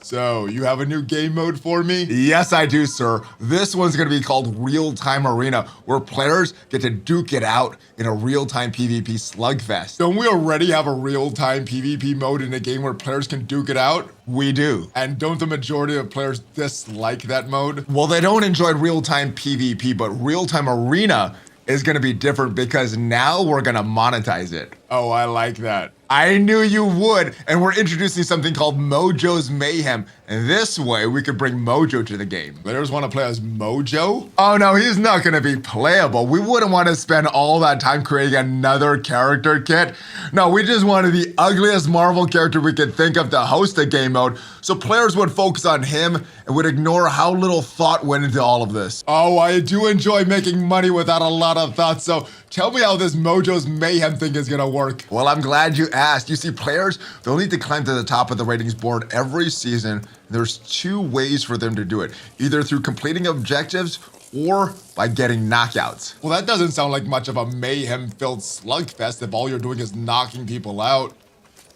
So, you have a new game mode for me? Yes, I do, sir. This one's gonna be called Real-Time Arena, where players get to duke it out in a real-time PvP slugfest. Don't we already have a real-time PvP mode in a game where players can duke it out? We do. And don't the majority of players dislike that mode? Well, they don't enjoy real-time PvP, but Real-Time Arena is gonna be different because now we're gonna monetize it. Oh, I like that. I knew you would, and we're introducing something called Mojo's Mayhem, and this way we could bring Mojo to the game. Players want to play as Mojo? Oh no, he's not gonna be playable. We wouldn't want to spend all that time creating another character kit. No, we just wanted the ugliest Marvel character we could think of to host a game mode, so players would focus on him and would ignore how little thought went into all of this. Oh, I do enjoy making money without a lot of thought, so tell me how this Mojo's Mayhem thing is gonna work. Well, I'm glad you asked. You see, players, they'll need to climb to the top of the ratings board every season. There's two ways for them to do it, either through completing objectives or by getting knockouts. Well, that doesn't sound like much of a mayhem-filled slugfest if all you're doing is knocking people out.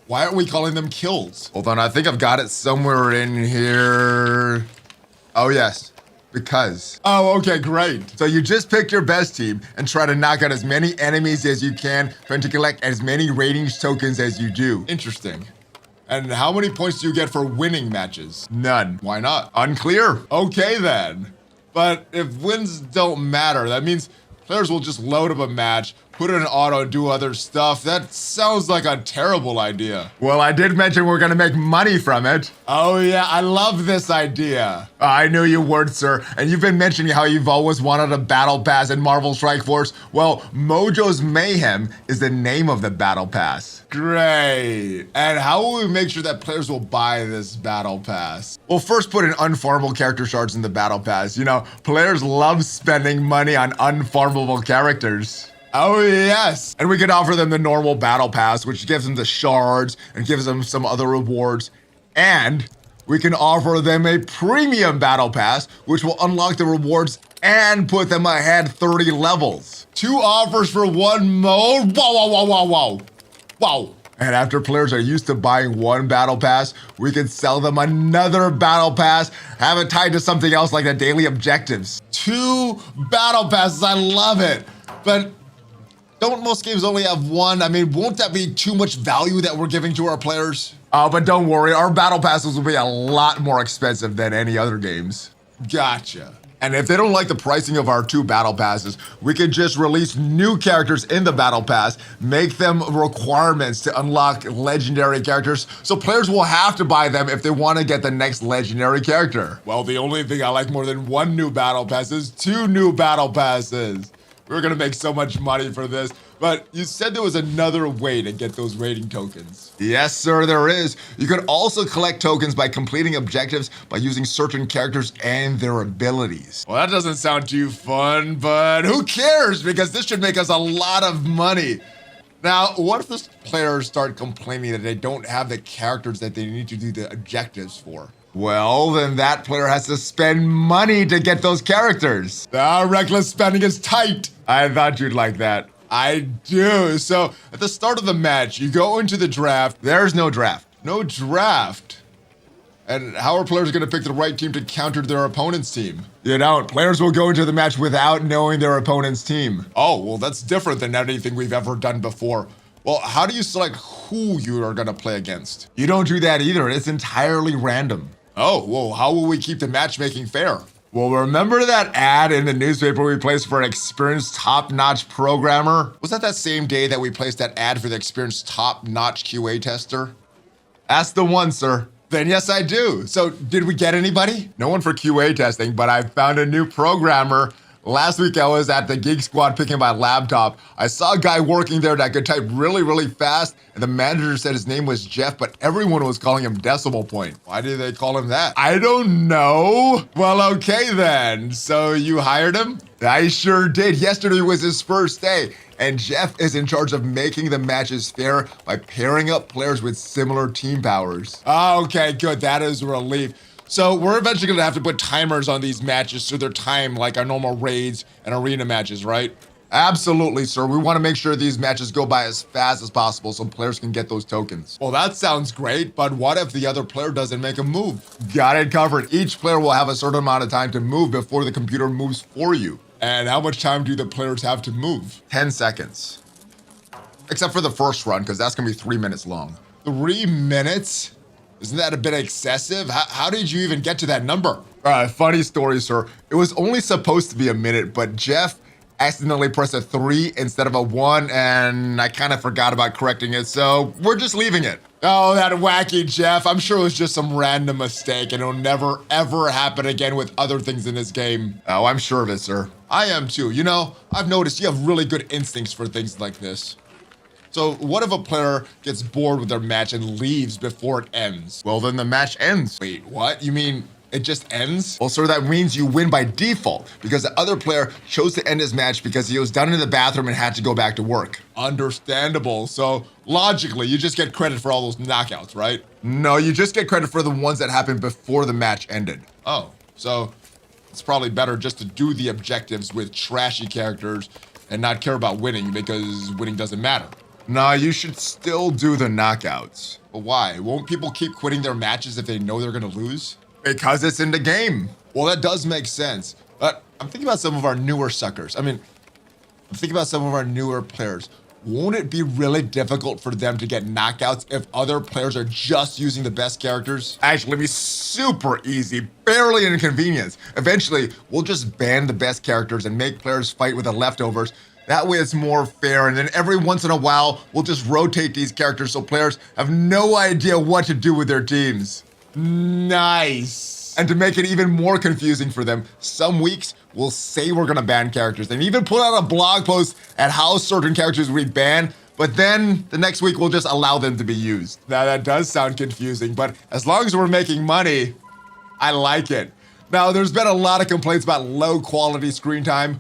Why aren't we calling them kills? Hold on, I think I've got it somewhere in here. Oh, yes. Because. Oh, okay, great. So you just pick your best team and try to knock out as many enemies as you can, trying to collect as many ratings tokens as you do. Interesting. And how many points do you get for winning matches? None. Why not? Unclear. Okay then. But if wins don't matter, that means players will just load up a match, put it in auto and do other stuff. That sounds like a terrible idea. Well, I did mention we're gonna make money from it. Oh yeah, I love this idea. I knew you would, sir. And you've been mentioning how you've always wanted a battle pass in Marvel Strike Force. Well, Mojo's Mayhem is the name of the battle pass. Great. And how will we make sure that players will buy this battle pass? Well, first put in unfarmable character shards in the battle pass. You know, players love spending money on unfarmable characters. Oh yes. And we could offer them the normal battle pass, which gives them the shards and gives them some other rewards. And we can offer them a premium battle pass, which will unlock the rewards and put them ahead 30 levels. 2 offers for 1 mode? Wow, wow, wow, wow, wow. Wow. And after players are used to buying one battle pass, we can sell them another battle pass, have it tied to something else like the daily objectives. 2 battle passes, I love it. But don't most games only have 1? I mean, won't that be too much value that we're giving to our players? Oh, but don't worry, our battle passes will be a lot more expensive than any other games. Gotcha. And if they don't like the pricing of our 2 battle passes, we could just release new characters in the battle pass, make them requirements to unlock legendary characters, so players will have to buy them if they want to get the next legendary character. Well, the only thing I like more than 1 new battle pass is 2 new battle passes. We're gonna make so much money for this. But you said there was another way to get those rating tokens. Yes, sir, there is. You can also collect tokens by completing objectives by using certain characters and their abilities. Well, that doesn't sound too fun, but who cares? Because this should make us a lot of money. Now, what if the players start complaining that they don't have the characters that they need to do the objectives for? Well, then that player has to spend money to get those characters. Reckless spending is tight. I thought you'd like that. I do. So at the start of the match, you go into the draft. There's no draft. No draft. And how are players going to pick the right team to counter their opponent's team? You don't. Players will go into the match without knowing their opponent's team. Oh, well, that's different than anything we've ever done before. Well, how do you select who you are going to play against? You don't do that either. It's entirely random. Oh, well, how will we keep the matchmaking fair? Well, remember that ad in the newspaper we placed for an experienced top-notch programmer? Was that same day that we placed that ad for the experienced top-notch QA tester? That's the one, sir. Then yes, I do. So did we get anybody? No one for QA testing, but I found a new programmer. Last week I was at the Geek Squad picking my laptop. I saw a guy working there that could type really, really fast, and the manager said his name was Jeff, but everyone was calling him Decimal Point. Why do they call him that? I don't know. Well, okay then. So you hired him? I sure did. Yesterday was his first day, and Jeff is in charge of making the matches fair by pairing up players with similar team powers. Okay, good. That is a relief. So we're eventually going to have to put timers on these matches so they're timed like our normal raids and arena matches, right? Absolutely, sir. We want to make sure these matches go by as fast as possible so players can get those tokens. Well, that sounds great, but what if the other player doesn't make a move? Got it covered. Each player will have a certain amount of time to move before the computer moves for you. And how much time do the players have to move? 10 seconds. Except for the first run, because that's going to be 3 minutes long. 3 minutes? Isn't that a bit excessive? How did you even get to that number? Funny story, sir. It was only supposed to be a minute, but Jeff accidentally pressed a 3 instead of a 1, and I kind of forgot about correcting it, so we're just leaving it. Oh, that wacky Jeff. I'm sure it was just some random mistake, and it'll never, ever happen again with other things in this game. Oh, I'm sure of it, sir. I am too. You know, I've noticed you have really good instincts for things like this. So what if a player gets bored with their match and leaves before it ends? Well, then the match ends. Wait, what? You mean it just ends? Well, sir, that means you win by default because the other player chose to end his match because he was done in the bathroom and had to go back to work. Understandable. So logically, you just get credit for all those knockouts, right? No, you just get credit for the ones that happened before the match ended. Oh, so it's probably better just to do the objectives with trashy characters and not care about winning because winning doesn't matter. No, you should still do the knockouts. But why? Won't people keep quitting their matches if they know they're gonna lose? Because it's in the game. Well, that does make sense. But I'm thinking about some of our newer suckers. I'm thinking about some of our newer players. Won't it be really difficult for them to get knockouts if other players are just using the best characters? Actually, it'll be super easy, barely an inconvenience. Eventually, we'll just ban the best characters and make players fight with the leftovers. That way it's more fair, and then every once in a while, we'll just rotate these characters so players have no idea what to do with their teams. Nice. And to make it even more confusing for them, some weeks we'll say we're gonna ban characters and even put out a blog post at how certain characters we ban, but then the next week we'll just allow them to be used. Now that does sound confusing, but as long as we're making money, I like it. Now there's been a lot of complaints about low quality screen time.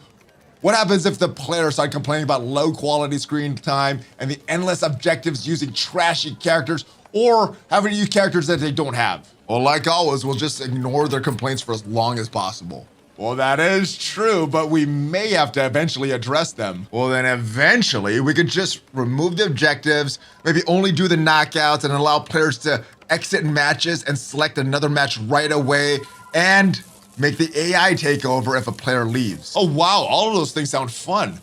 What happens if the players start complaining about low quality screen time and the endless objectives using trashy characters or having to use characters that they don't have? Well, like always, we'll just ignore their complaints for as long as possible. Well, that is true, but we may have to eventually address them. Well, then eventually we could just remove the objectives, maybe only do the knockouts and allow players to exit matches and select another match right away and make the AI take over if a player leaves. Oh, wow, all of those things sound fun.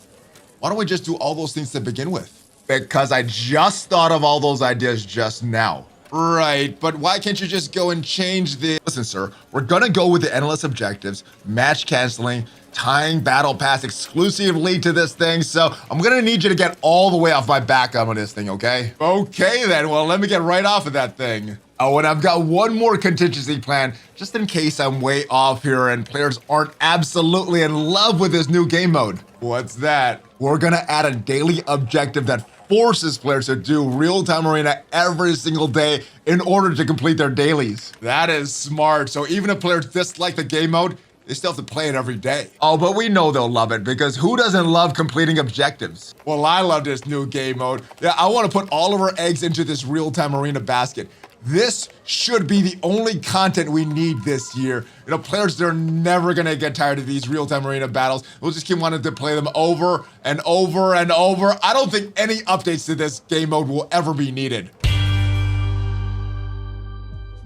Why don't we just do all those things to begin with? Because I just thought of all those ideas just now. Right, but why can't you just go and change the... Listen, sir, we're gonna go with the endless objectives, match canceling, tying battle pass exclusively to this thing, so I'm gonna need you to get all the way off my back on this thing, okay? Okay then, well, let me get right off of that thing. Oh, and I've got one more contingency plan, just in case I'm way off here and players aren't absolutely in love with this new game mode. What's that? We're gonna add a daily objective that forces players to do real-time arena every single day in order to complete their dailies. That is smart. So even if players dislike the game mode, they still have to play it every day. Oh, but we know they'll love it because who doesn't love completing objectives? Well, I love this new game mode. Yeah, I want to put all of our eggs into this real-time arena basket. This should be the only content we need this year. You know, players, they're never gonna get tired of these real-time arena battles. We'll just keep wanting to play them over and over and over. I don't think any updates to this game mode will ever be needed.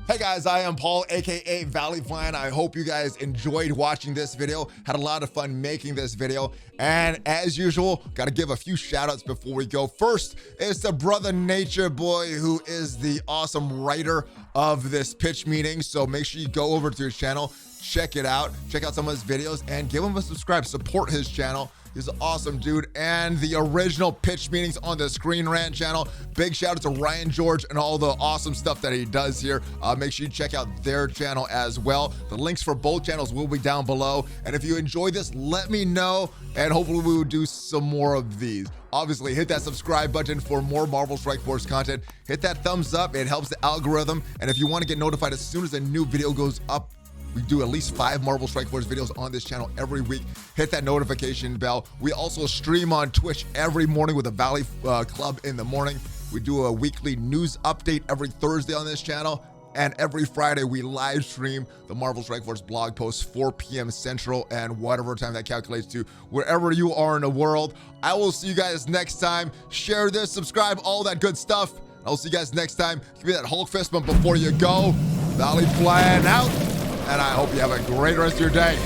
Hey guys, I am Paul, aka ValleyFlyin. I hope you guys enjoyed watching this video, had a lot of fun making this video, and as usual, gotta give a few shout outs before we go. First is the brother Nature Boy, who is the awesome writer of this pitch meeting, so make sure you go over to his channel, check it out, check out some of his videos, and give him a subscribe, support his channel. He's an awesome dude, and the original pitch meetings on the Screen Rant channel. Big shout out to Ryan George and all the awesome stuff that he does here. Make sure you check out their channel as well. The links for both channels will be down below. And if you enjoy this, let me know, and hopefully we will do some more of these. Obviously, hit that subscribe button for more Marvel Strike Force content. Hit that thumbs up, it helps the algorithm. And if you want to get notified as soon as a new video goes up, we do at least 5 Marvel Strike Force videos on this channel every week. Hit that notification bell. We also stream on Twitch every morning with the Valley Club in the morning. We do a weekly news update every Thursday on this channel. And every Friday, we live stream the Marvel Strike Force blog posts 4 p.m. Central and whatever time that calculates to, wherever you are in the world. I will see you guys next time. Share this, subscribe, all that good stuff. I'll see you guys next time. Give me that Hulk fist bump before you go. ValleyFlyin out. And I hope you have a great rest of your day.